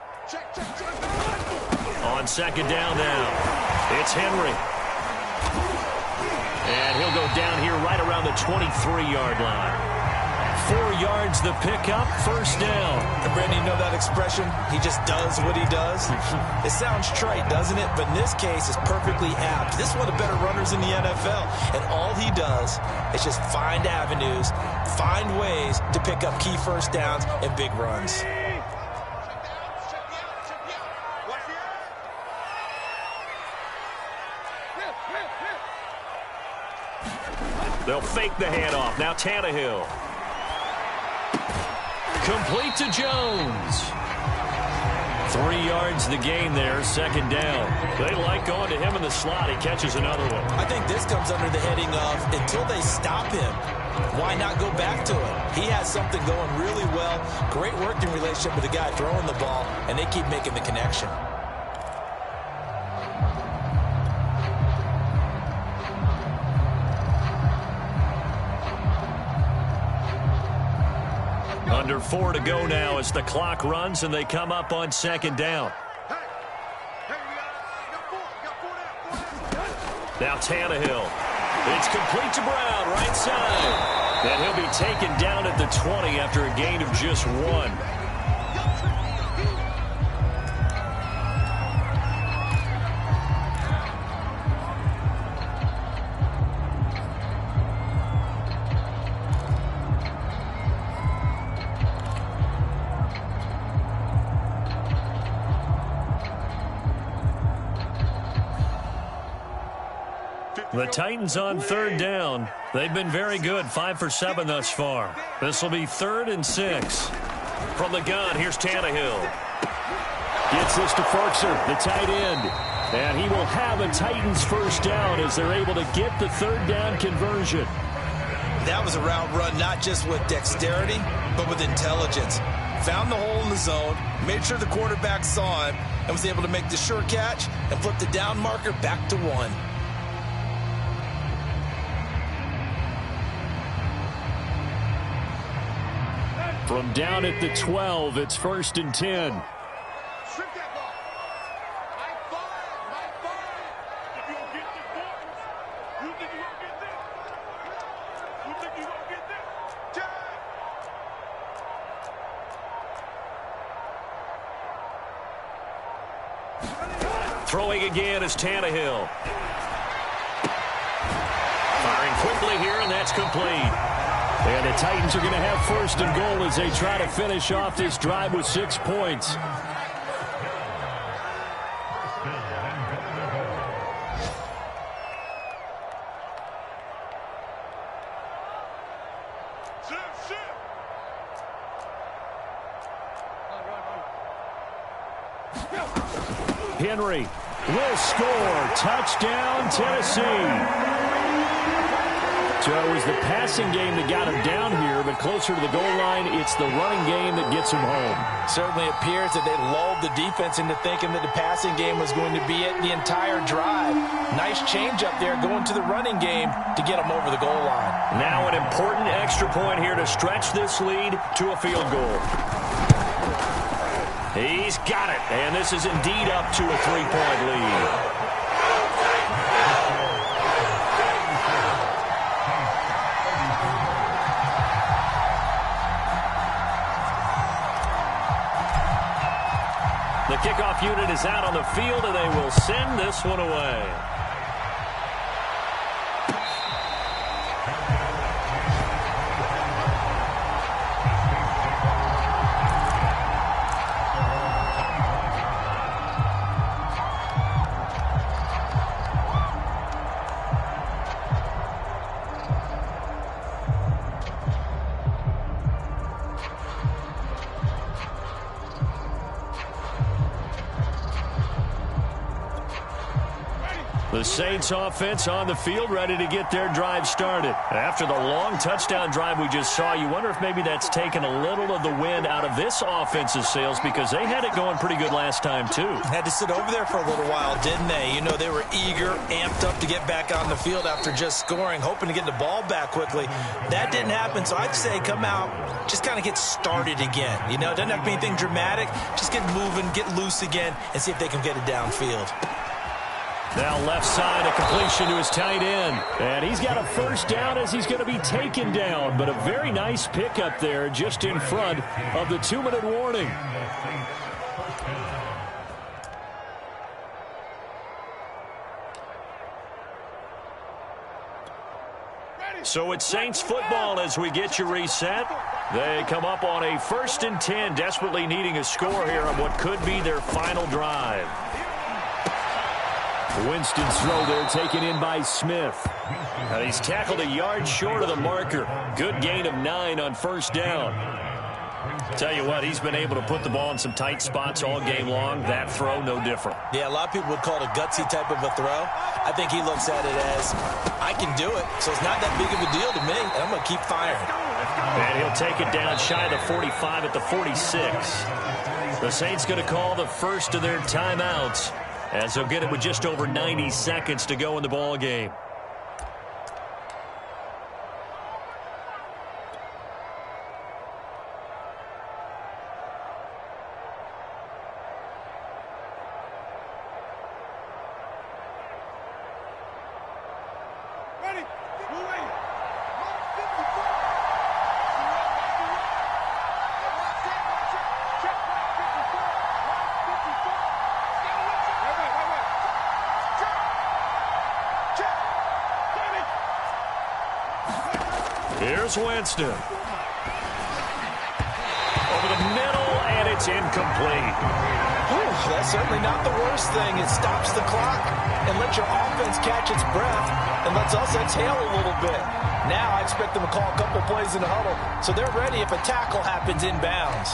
On 2nd down now, it's Henry. And he'll go down here right around the 23-yard line. 4 yards the pickup, first down. And Brandon, you know that expression? He just does what he does. It sounds trite, doesn't it? But in this case, it's perfectly apt. This is one of the better runners in the NFL. And all he does is just find avenues, find ways to pick up key first downs and big runs. They'll fake the handoff. Now Tannehill. Complete to Jones. 3 yards the gain there, 2nd down. They like going to him in the slot. He catches another one. I think this comes under the heading of until they stop him, Why not go back to it? He has something going really well. Great working relationship with the guy throwing the ball, and they keep making the connection. Under 4 to go now as the clock runs and they come up on second down. Now Tannehill. It's complete to Brown, right side. And he'll be taken down at the 20 after a gain of just 1. The Titans on third down. They've been very good, 5 for 7 thus far. This will be 3rd and 6. From the gun, here's Tannehill. Gets this to Ferkser, the tight end. And he will have a Titans first down as they're able to get the third down conversion. That was a route run not just with dexterity, but with intelligence. Found the hole in the zone, made sure the quarterback saw him, and was able to make the sure catch and flip the down marker back to 1. From down at the 12, it's 1st and 10. Strip that ball. My five. If you don't get this ball, you think you gonna get this? You think you gonna get this? Throwing again is Tannehill. Firing quickly here, and that's complete. And the Titans are going to have 1st and goal as they try to finish off this drive with 6 points. Henry will score. Touchdown, Tennessee. So it was the passing game that got him down here, but closer to the goal line, it's the running game that gets him home. Certainly appears that they lulled the defense into thinking that the passing game was going to be it the entire drive. Nice change up there going to the running game to get them over the goal line. Now an important extra point here to stretch this lead to a field goal. He's got it, and this is indeed up to a 3-point lead. The kickoff unit is out on the field, and they will send this one away. The Saints offense on the field, ready to get their drive started. After the long touchdown drive we just saw, you wonder if maybe that's taken a little of the wind out of this offense's sails, because they had it going pretty good last time too. Had to sit over there for a little while, didn't they? You know, they were eager, amped up to get back on the field after just scoring, hoping to get the ball back quickly. That didn't happen, so I'd say come out, just kind of get started again. You know, it doesn't have to be anything dramatic. Just get moving, get loose again, and see if they can get it downfield. Now left side, a completion to his tight end. And he's got a first down as he's going to be taken down. But a very nice pickup there just in front of the 2-minute warning. So it's Saints football as we get you reset. They come up on a 1st and 10, desperately needing a score here on what could be their final drive. Winston's throw there taken in by Smith. And he's tackled a yard short of the marker. Good gain of 9 on first down. Tell you what, he's been able to put the ball in some tight spots all game long. That throw, no different. Yeah, a lot of people would call it a gutsy type of a throw. I think he looks at it as, I can do it, so it's not that big of a deal to me, and I'm going to keep firing. And he'll take it down shy of the 45 at the 46. The Saints going to call the first of their timeouts as they'll get it with just over 90 seconds to go in the ball game. Here's Winston. Over the middle, and it's incomplete. Whew, that's certainly not the worst thing. It stops the clock and lets your offense catch its breath and lets us exhale a little bit. Now I expect them to call a couple plays in the huddle so they're ready if a tackle happens inbounds.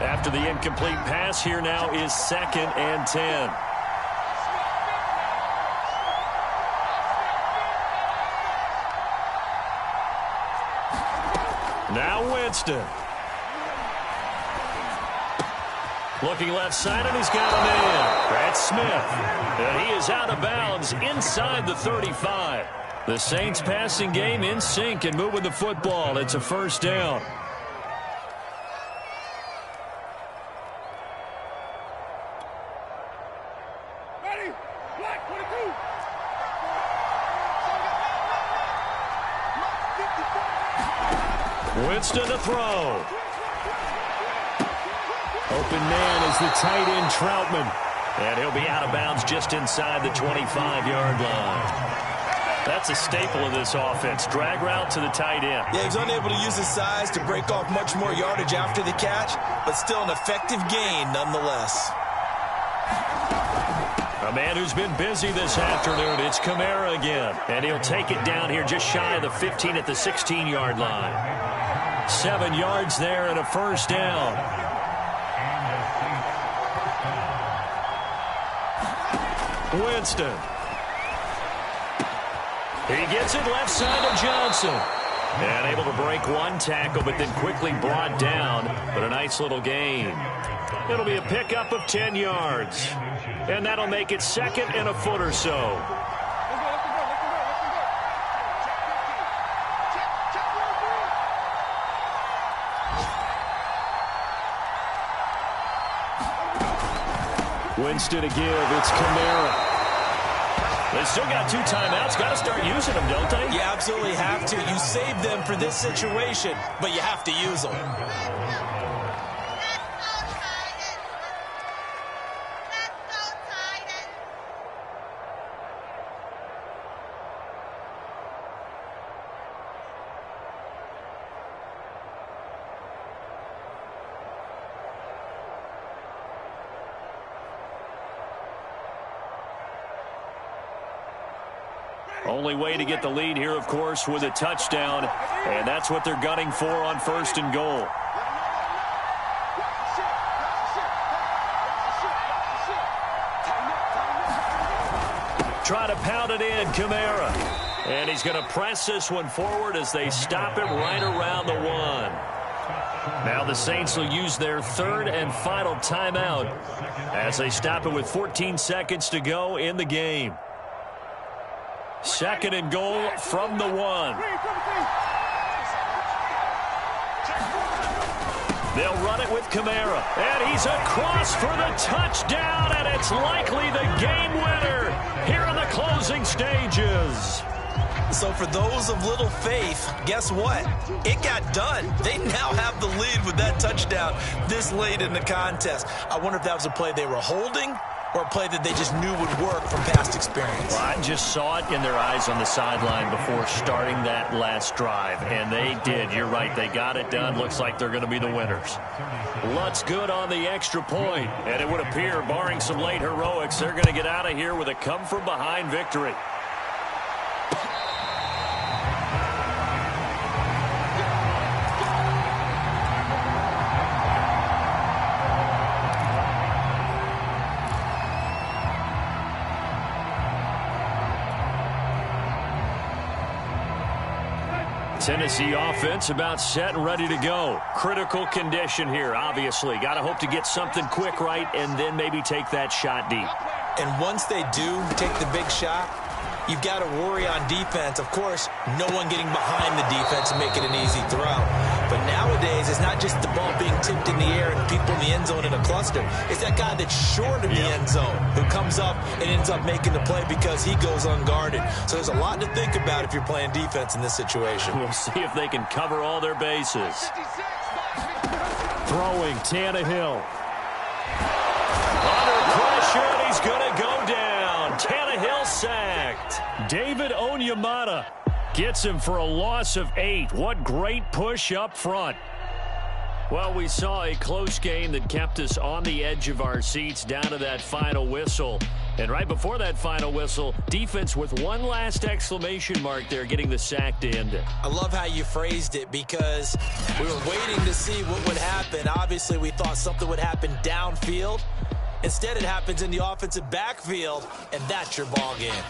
After the incomplete pass, here now is 2nd and 10. Now Winston. Looking left side, and he's got him in. Brad Smith. And he is out of bounds inside the 35. The Saints passing game in sync and moving the football. It's a first down. Ready? Black 22. Winston to throw. Open man is the tight end Troutman. And he'll be out of bounds just inside the 25-yard line. That's a staple of this offense. Drag route to the tight end. Yeah, he's unable to use his size to break off much more yardage after the catch, but still an effective gain nonetheless. A man who's been busy this afternoon. It's Kamara again. And he'll take it down here just shy of the 15 at the 16-yard line. 7 yards there and a first down. Winston. He gets it left side to Johnson. And able to break one tackle, but then quickly brought down. But a nice little gain. It'll be a pickup of 10 yards. And that'll make it 2nd and a foot or so. Winston to give. It's Kamara. They still got 2 timeouts. Got to start using them, don't they? You absolutely have to. You save them for this situation, but you have to use them. Only way to get the lead here, of course, with a touchdown. And that's what they're gunning for on 1st and goal. Try to pound it in, Kamara. And he's going to press this one forward as they stop it right around the 1. Now the Saints will use their 3rd and final timeout as they stop it with 14 seconds to go in the game. 2nd and goal from the 1. They'll run it with Kamara. And he's across for the touchdown, and it's likely the game winner here in the closing stages. So for those of little faith, guess what? It got done. They now have the lead with that touchdown this late in the contest. I wonder if that was a play they were holding or a play that they just knew would work from past experience. Well, I just saw it in their eyes on the sideline before starting that last drive, and they did. You're right. They got it done. Looks like they're going to be the winners. Lutz good on the extra point, and it would appear, barring some late heroics, they're going to get out of here with a come-from-behind victory. Tennessee offense about set and ready to go. Critical condition here, obviously. Got to hope to get something quick right and then maybe take that shot deep. And once they do take the big shot, you've got to worry on defense. Of course, no one getting behind the defense and make it an easy throw. But nowadays, it's not just the ball being tipped in the air and people in the end zone in a cluster. It's that guy that's short of the end zone who comes up and ends up making the play because he goes unguarded. So there's a lot to think about if you're playing defense in this situation. We'll see if they can cover all their bases. Throwing Tannehill. Under pressure, and he's going to go down. Tannehill sacked. David Onyemata gets him for a loss of 8. What great push up front. Well, we saw a close game that kept us on the edge of our seats down to that final whistle. And right before that final whistle, defense with one last exclamation mark there, getting the sack to end it. I love how you phrased it because we were waiting to see what would happen. Obviously, we thought something would happen downfield. Instead, it happens in the offensive backfield, and that's your ball game.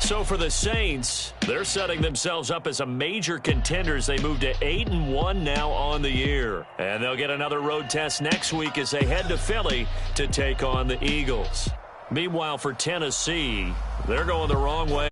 So for the Saints, they're setting themselves up as a major contender as they move to 8-1 now on the year. And they'll get another road test next week as they head to Philly to take on the Eagles. Meanwhile, for Tennessee, they're going the wrong way.